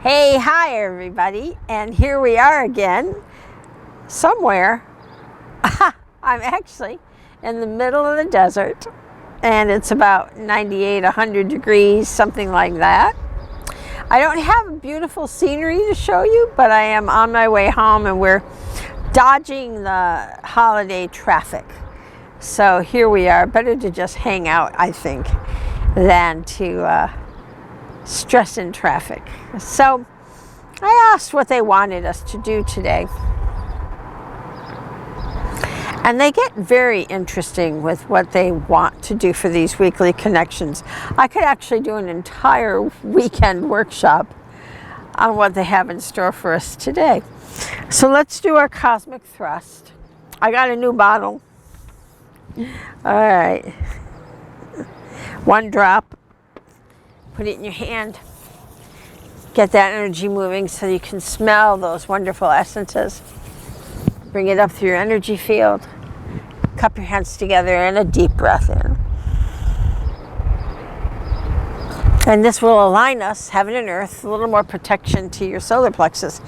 Hey, hi everybody, and here we are again, somewhere. I'm actually in the middle of the desert, and it's about 98, 100 degrees, something like that. I don't have beautiful scenery to show you, but I am on my way home, and we're dodging the holiday traffic. So here we are. Better to just hang out, I think, than to stress in traffic. So I asked what they wanted us to do today. And they get very interesting with what they want to do for these weekly connections. I could actually do an entire weekend workshop on what they have in store for us today. So let's do our cosmic thrust. I got a new bottle. All right. One drop. Put it in your hand. Get that energy moving so you can smell those wonderful essences. Bring it up through your energy field. Cup your hands together and a deep breath in. And this will align us, heaven and earth, a little more protection to your solar plexus.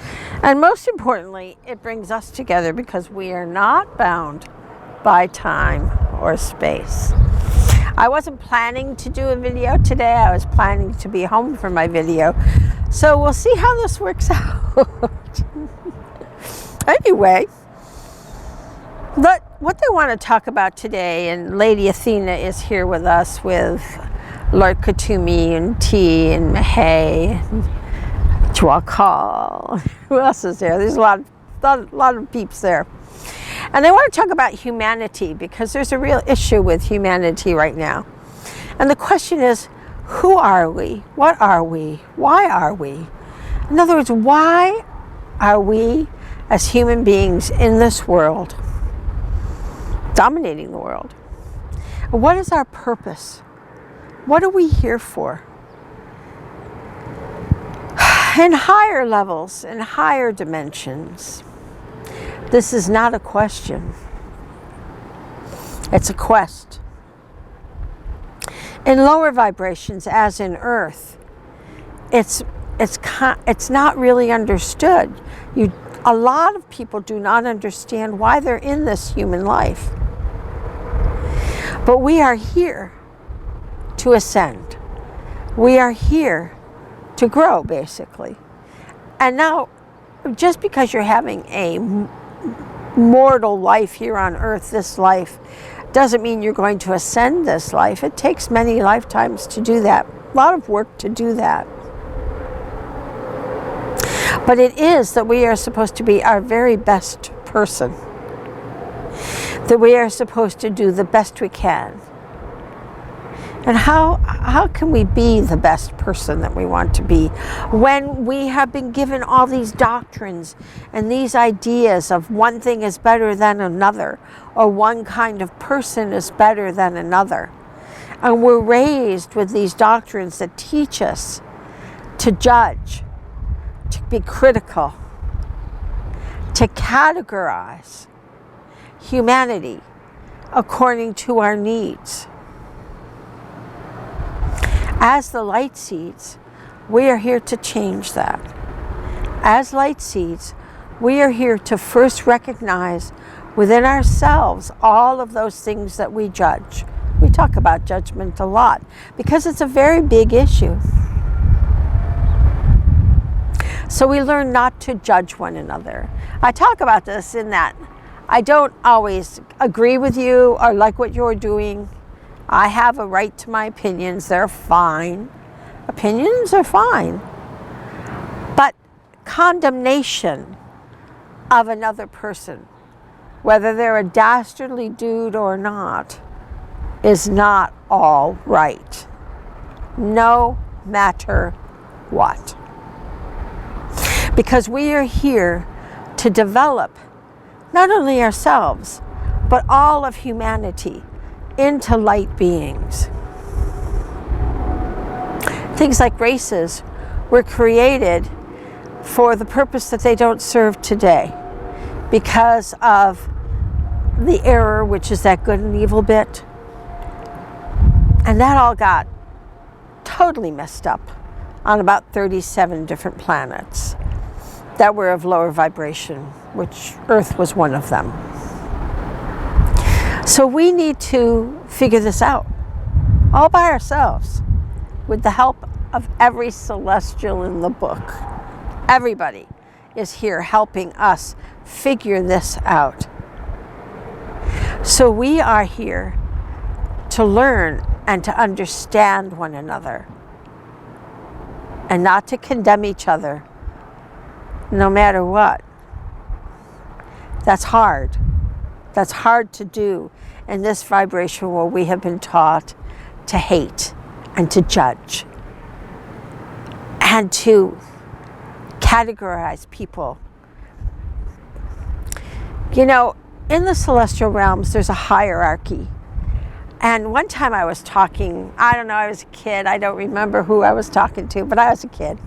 And most importantly, it brings us together because we are not bound by time or space. I wasn't planning to do a video today. I was planning to be home for my video. So we'll see how this works out. Anyway, what they want to talk about today, and Lady Athena is here with us with Lord Katumi and T and Mahay and Jaculin. Who else is there? There's a lot of peeps there. And they want to talk about humanity because there's a real issue with humanity right now. And the question is, who are we? What are we? Why are we? In other words, why are we as human beings in this world, dominating the world? What is our purpose? What are we here for? In higher levels, in higher dimensions, this is not a question. It's a quest. In lower vibrations, as in Earth, it's not really understood. A lot of people do not understand why they're in this human life. But we are here to ascend. We are here to grow, basically. And now, just because you're having a mortal life here on Earth, this life, doesn't mean you're going to ascend this life. It takes many lifetimes to do that. A lot of work to do that. But it is that we are supposed to be our very best person. That we are supposed to do the best we can. And how can we be the best person that we want to be when we have been given all these doctrines and these ideas of one thing is better than another, or one kind of person is better than another? And we're raised with these doctrines that teach us to judge, to be critical, to categorize humanity according to our needs. As the light seeds, we are here to change that. As light seeds, we are here to first recognize within ourselves all of those things that we judge. We talk about judgment a lot because it's a very big issue. So we learn not to judge one another. I talk about this in that I don't always agree with you or like what you're doing. I have a right to my opinions. They're fine. Opinions are fine. But condemnation of another person, whether they're a dastardly dude or not, is not all right. No matter what. Because we are here to develop not only ourselves, but all of humanity into light beings. Things like races were created for the purpose that they don't serve today because of the error, which is that good and evil bit. And that all got totally messed up on about 37 different planets that were of lower vibration, which Earth was one of them. So we need to figure this out all by ourselves with the help of every celestial in the book. Everybody is here helping us figure this out. So we are here to learn and to understand one another and not to condemn each other no matter what. That's hard. That's hard to do in this vibration where we have been taught to hate and to judge and to categorize people. You know, in the celestial realms, there's a hierarchy. And one time I was talking, I don't know, I was a kid. I don't remember who I was talking to, but I was a kid.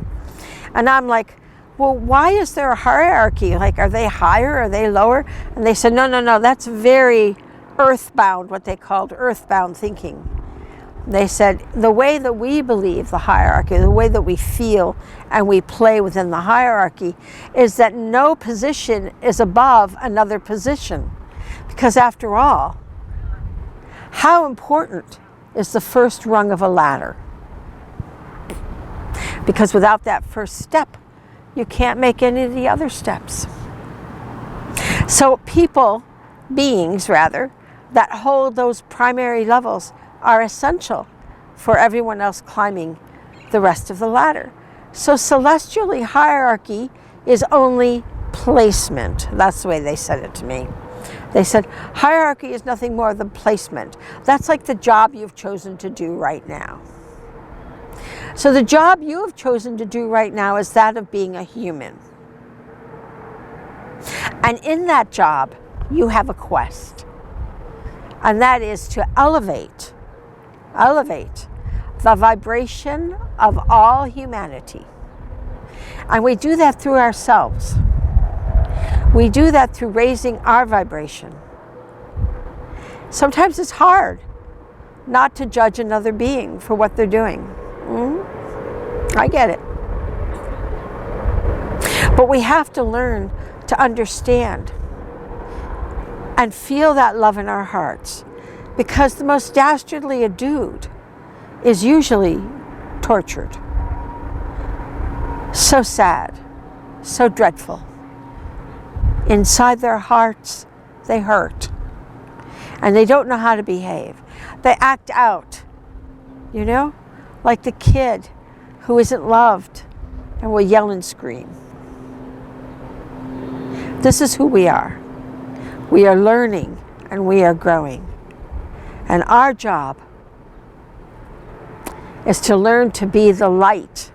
And I'm like, well, why is there a hierarchy? Like, are they higher? Are they lower? And they said, no, that's very earthbound, what they called earthbound thinking. They said, the way that we believe the hierarchy, the way that we feel and we play within the hierarchy is that no position is above another position. Because after all, how important is the first rung of a ladder? Because without that first step, you can't make any of the other steps. So beings rather, that hold those primary levels are essential for everyone else climbing the rest of the ladder. So celestially, hierarchy is only placement. That's the way they said it to me. They said, hierarchy is nothing more than placement. That's like the job you've chosen to do right now. So the job you have chosen to do right now is that of being a human. And in that job, you have a quest. And that is to elevate the vibration of all humanity. And we do that through ourselves. We do that through raising our vibration. Sometimes it's hard not to judge another being for what they're doing. I get it. But we have to learn to understand and feel that love in our hearts, because the most dastardly a dude is usually tortured. So sad, so dreadful. Inside their hearts, they hurt. And they don't know how to behave. They act out, you know, like the kid who isn't loved and will yell and scream. This is who we are. We are learning and we are growing. And our job is to learn to be the light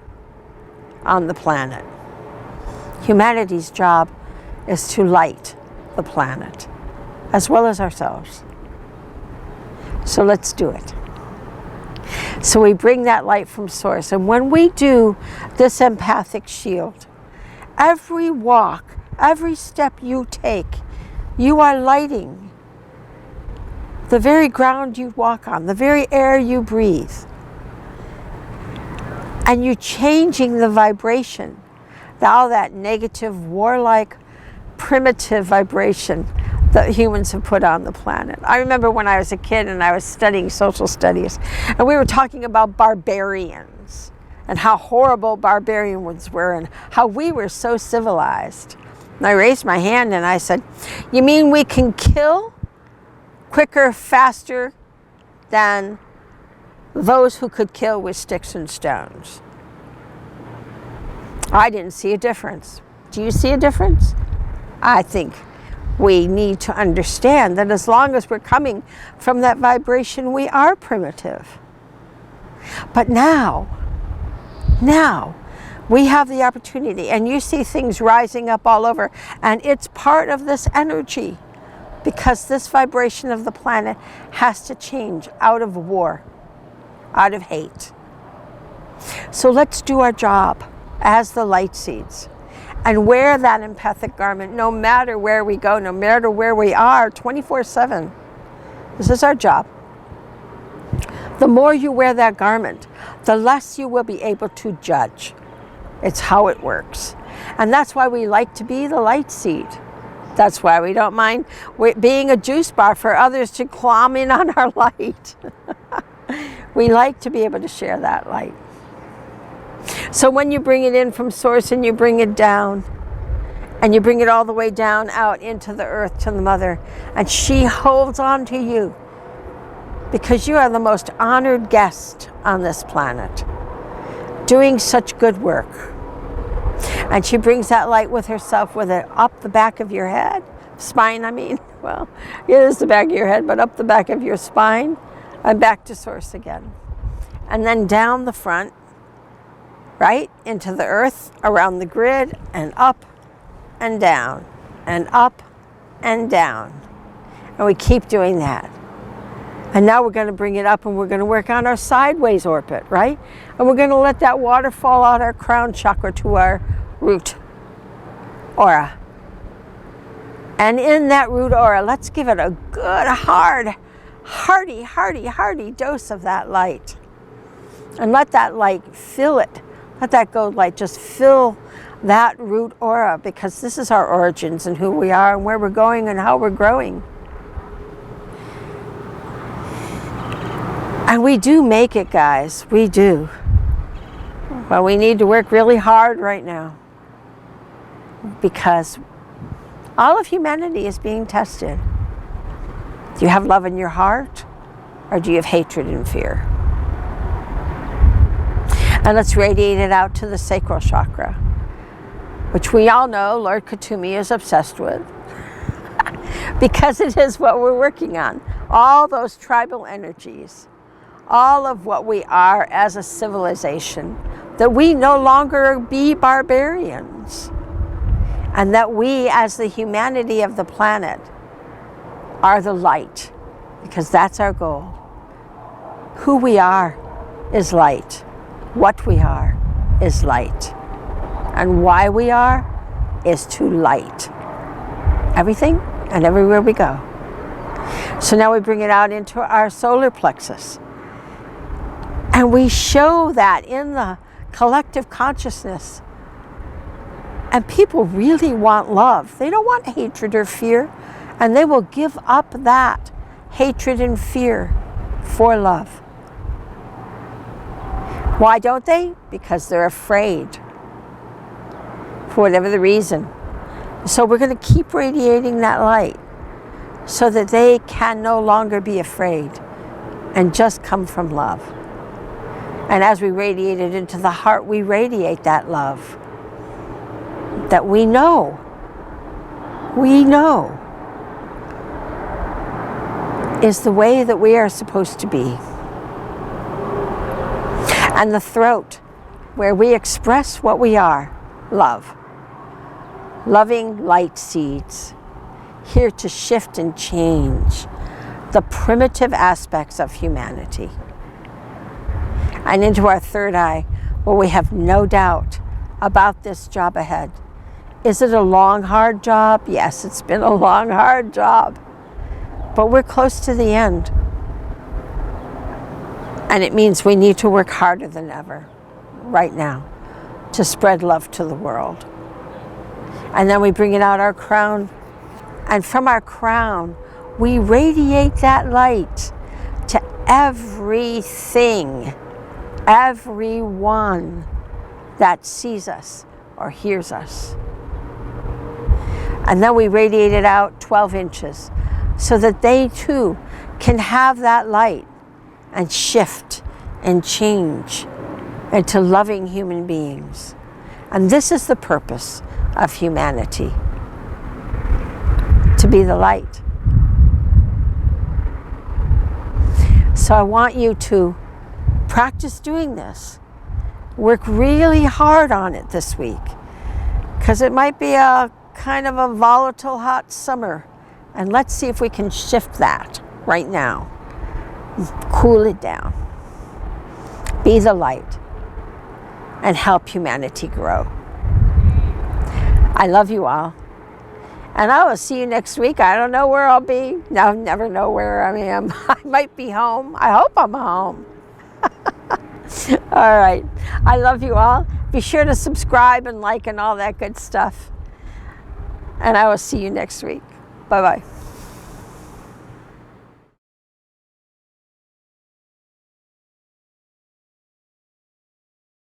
on the planet. Humanity's job is to light the planet, as well as ourselves. So let's do it. So we bring that light from source. And when we do this empathic shield, every walk, every step you take, you are lighting the very ground you walk on, the very air you breathe. And you're changing the vibration, all that negative, warlike, primitive vibration that humans have put on the planet. I remember when I was a kid and I was studying social studies, and we were talking about barbarians and how horrible barbarians were and how we were so civilized. And I raised my hand and I said, you mean we can kill quicker, faster than those who could kill with sticks and stones? I didn't see a difference. Do you see a difference? I think we need to understand that as long as we're coming from that vibration, we are primitive. But now we have the opportunity, and you see things rising up all over, and it's part of this energy, because this vibration of the planet has to change out of war, out of hate. So let's do our job as the light seeds and wear that empathic garment no matter where we go, no matter where we are, 24/7. This is our job. The more you wear that garment, the less you will be able to judge. It's how it works. And that's why we like to be the light seed. That's why we don't mind being a juice bar for others to climb in on our light. We like to be able to share that light. So when you bring it in from source and you bring it down, and you bring it all the way down out into the earth to the mother, and she holds on to you because you are the most honored guest on this planet, doing such good work. And she brings that light with herself with it up the back of your head, spine, I mean. Well, it is the back of your head, but up the back of your spine and back to source again. And then down the front, right, into the earth, around the grid, and up and down, and up and down. And we keep doing that. And now we're going to bring it up and we're going to work on our sideways orbit, right? And we're going to let that water fall out our crown chakra to our root aura. And in that root aura, let's give it a good, hearty dose of that light. And let that light fill it. Let that gold light just fill that root aura, because this is our origins and who we are and where we're going and how we're growing. And we do make it, guys. We do. But we need to work really hard right now, because all of humanity is being tested. Do you have love in your heart, or do you have hatred and fear? And let's radiate it out to the sacral chakra, which we all know Lord Katumi is obsessed with, because it is what we're working on. All those tribal energies, all of what we are as a civilization, that we no longer be barbarians, and that we as the humanity of the planet are the light, because that's our goal. Who we are is light. What we are is light. And why we are is to light everything and everywhere we go. So now we bring it out into our solar plexus. And we show that in the collective consciousness. And people really want love. They don't want hatred or fear. And they will give up that hatred and fear for love. Why don't they? Because they're afraid. For whatever the reason. So we're going to keep radiating that light so that they can no longer be afraid and just come from love. And as we radiate it into the heart, we radiate that love that we know is the way that we are supposed to be. And the throat, where we express what we are, love. Loving light seeds, here to shift and change the primitive aspects of humanity. And into our third eye, where we have no doubt about this job ahead. Is it a long, hard job? Yes, it's been a long, hard job. But we're close to the end. And it means we need to work harder than ever, right now, to spread love to the world. And then we bring it out our crown. And from our crown, we radiate that light to everything, everyone that sees us or hears us. And then we radiate it out 12 inches so that they too can have that light and shift and change into loving human beings. And this is the purpose of humanity, to be the light. So I want you to practice doing this. Work really hard on it this week, because it might be a kind of a volatile hot summer, and let's see if we can shift that right now. Cool it down. Be the light and help humanity grow. I love you all, And I will see you next week. I don't know where I'll be. No, never know where I am. I might be home. I hope I'm home. All right. I love you all. Be sure to subscribe and like and all that good stuff. And I will see you next week. Bye-bye.